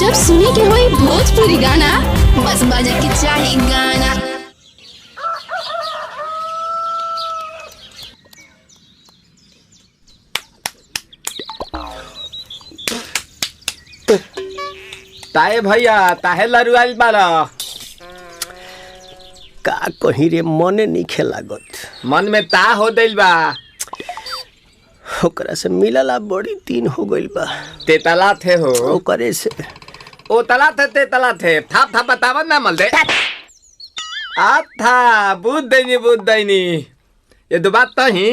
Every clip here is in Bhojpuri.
जब सुने के होई भोजपुरी गाना, बस बजे के चाही गाना। ताहे भैया ताहे लरुआल बारा का कहीं रे मने नहीं लागत। मन में ता हो दिल बा ओकरा से मिलला बड़ी दिन हो गइल बा। ते तला थे हो ओकरे से ओ तला थे ते तला थे थाप थाप बतावन ना मल दे आ था बुद्ध दैनी ये दो बात तो ही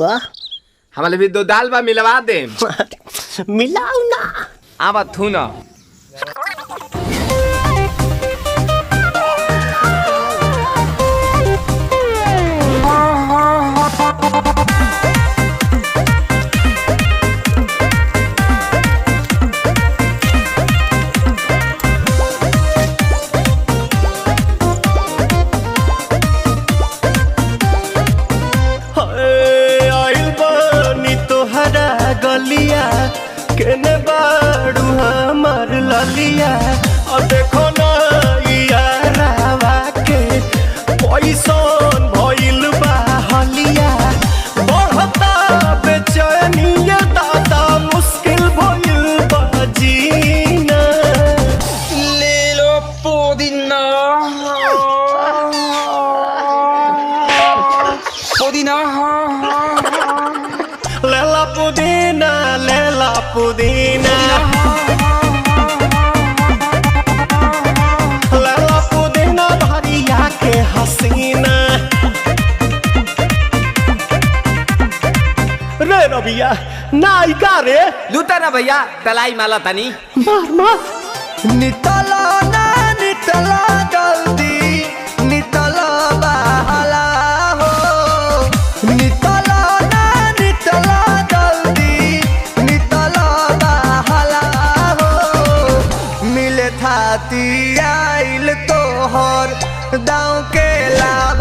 का हमारे भी दो दाल बा मिलवा दे मिलाऊ ना आवा थू ना गलिया केने बाड़ू हमार ललिया और देखो ना यारावा के पैसन भइल बा हलिया बढ़ता बेचैनिया दादा मुश्किल भइल बा जीना ले लो पुदीना लेला पुदीना लेला पुदीना लेला पुदीना भरिया के हसीना रे रबिया नायिका रे लूटा ना भैया तलाई माला तनी मार मार नितला ना नितला जल्दी नितला बहला हो नितला आइल तोहर दाँव के लाभ